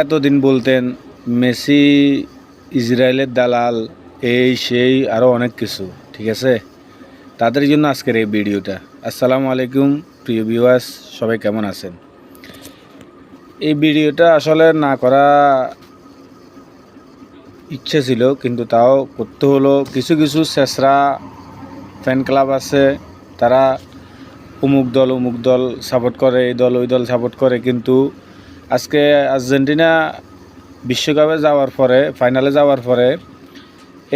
এতদিন বলতেন মেসি ইসরায়েলের দালাল, এই সেই আরও অনেক কিছু, ঠিক আছে? তাদের জন্য আজকের এই ভিডিওটা। আসসালামু আলাইকুম প্রিয় ভিউয়ার্স, সবাই কেমন আছেন? এই ভিডিওটা আসলে না করা ইচ্ছে ছিল, কিন্তু তাও করতে হলো। কিছু কিছু শেষরা ফ্যান ক্লাব আছে, তারা অমুক দল সাপোর্ট করে, এই দল ওই দল সাপোর্ট করে, কিন্তু আজকে আর্জেন্টিনা বিশ্বকাপে যাওয়ার পরে, ফাইনালে যাওয়ার পরে,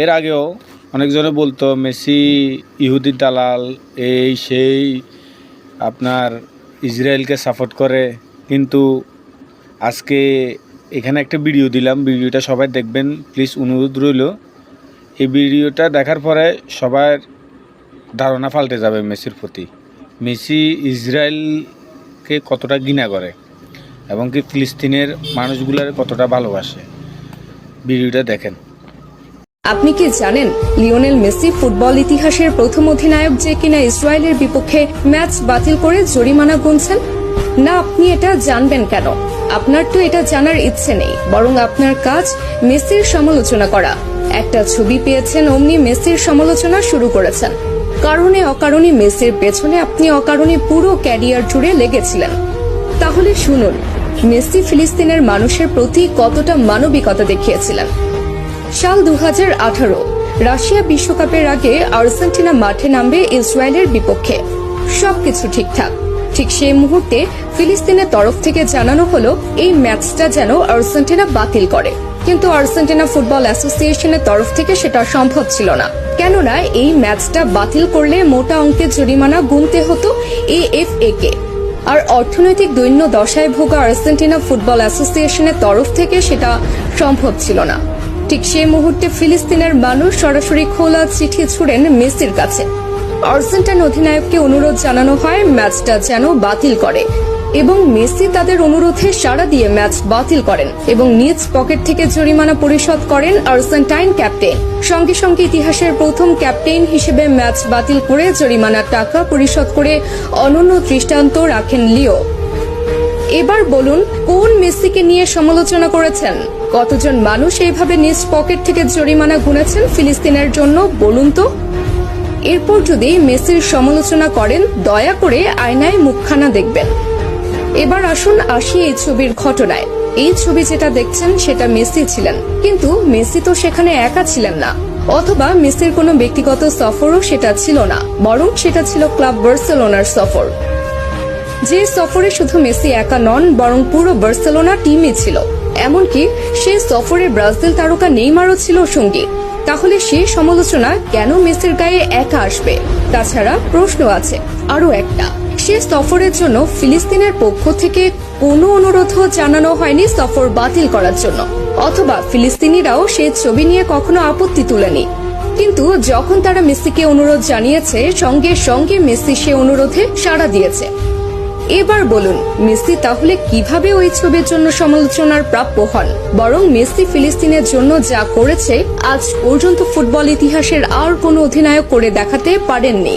এর আগেও অনেকজনে বলতো মেসি ইহুদির দালাল, এই সেই, আপনার ইসরায়েলকে সাপোর্ট করে। কিন্তু আজকে এখানে একটা ভিডিও দিলাম, ভিডিওটা সবাই দেখবেন প্লিজ, অনুরোধ রইল। এই ভিডিওটা দেখার পরে সবার ধারণা পাল্টে যাবে মেসির প্রতি। মেসি ইসরায়েলকে কতটা ঘৃণা করে এবং কি ফিলিস্তিনের মানুষগুলোর কতটা ভালোবাসে। ভিডিওটা দেখেন। আপনি কি জানেন লিওনেল মেসি ফুটবল ইতিহাসের প্রথম অধিনায়ক যে কিনা ইসরায়েলের বিপক্ষে ম্যাচ বাতিল করে জরিমানা গুনছেন? না, আপনি এটা জানবেন কেন? আপনার তো এটা জানার ইচ্ছে নেই, বরং আপনার কাজ মেসির সমালোচনা করা। একটা ছবি পেয়েছেন, অমনি মেসির সমালোচনা শুরু করেছেন। কারণে অকারণে মেসির পেছনে আপনি অকারণে পুরো ক্যারিয়ার জুড়ে লেগেছিলেন। তাহলে শুনুন, মেসি ফিলিস্তিনের মানুষের প্রতি কতটা মানবিকতা দেখিয়েছিলেন। সাল 2018 রাশিয়া বিশ্বকাপের আগে আর্জেন্টিনা মাঠে নামবে ইসরায়েলের বিপক্ষে। সবকিছু ঠিকঠাক। ঠিক সেই মুহূর্তে ফিলিস্তিনের তরফ থেকে জানানো হলো এই ম্যাচটা যেন আর্জেন্টিনা বাতিল করে। কিন্তু আর্জেন্টিনা ফুটবল অ্যাসোসিয়েশনের তরফ থেকে সেটা সম্ভব ছিল না, কেননা এই ম্যাচটা বাতিল করলে মোটা অঙ্কের জরিমানা গুনতে হতো এএফএ কে। আর অর্থনৈতিক দৈন্য দশায় ভোগা আর্জেন্টিনা ফুটবল অ্যাসোসিয়েশনের তরফ থেকে সেটা সম্ভব ছিল না। ঠিক সেই মুহূর্তে ফিলিস্তিনের মানুষ সরাসরি খোলা চিঠি ছুড়েন মেসির কাছে। আর্জেন্টাইন অধিনায়ককে অনুরোধ জানানো হয় ম্যাচটা যেন বাতিল করে, এবং মেসি তাদের অনুরোধে সাড়া দিয়ে ম্যাচ বাতিল করেন এবং নিজ পকেট থেকে জরিমানা পরিশোধ করেন আর্জেন্টাইন ক্যাপ্টেন। সঙ্গে সঙ্গে ইতিহাসের প্রথম ক্যাপ্টেন হিসেবে ম্যাচ বাতিল করে জরিমানার টাকা পরিশোধ করে অনন্য দৃষ্টান্ত রাখেন লিও। এবার বলুন, কোন মেসিকে নিয়ে সমালোচনা করেছেন? কতজন মানুষ এইভাবে নিজ পকেট থেকে জরিমানা গুনেছেন ফিলিস্তিনের জন্য, বলুন তো? এরপর যদি মেসির সমালোচনা করেন, দয়া করে আয়নায় মুখখানা দেখবেন। এবার আসি এই ছবির ঘটনায়। এই ছবি যেটা দেখছেন সেটা মেসি ছিলেন, কিন্তু মেসি তো সেখানে একা ছিলেন না, অথবা মেসির কোনো ব্যক্তিগত সফরও সেটা ছিল না, বরং সেটা ছিল ক্লাব বার্সেলোনার সফর। যে সফরে শুধু মেসি একা নন, বরং পুরো বার্সেলোনা টিমই ছিল। এমনকি সেই সফরে ব্রাজিল তারকা নেইমারও ছিল সঙ্গী। তাহলে সেই সমালোচনা কেন মেসির গায়ে একা আসবে? তাছাড়া প্রশ্ন আছে আরো একটা, সে সফরের জন্য ফিলিস্তিনের পক্ষ থেকে কোনো অনুরোধও জানানো হয়নি সফর বাতিল করার জন্য, অথবা ফিলিস্তিনিরাও সেই ছবি নিয়ে কখনো আপত্তি তুলেনি। কিন্তু যখন তারা মেসিকে অনুরোধ জানিয়েছে, সঙ্গে সঙ্গে মেসি সে অনুরোধে সাড়া দিয়েছে। এবার বলুন, মেসি তাহলে কিভাবে ওই ছবির জন্য সমালোচনার প্রাপ্য হন? বরং মেসি ফিলিস্তিনের জন্য যা করেছে আজ পর্যন্ত ফুটবল ইতিহাসের আর কোনো অধিনায়ক করে দেখাতে পারেননি।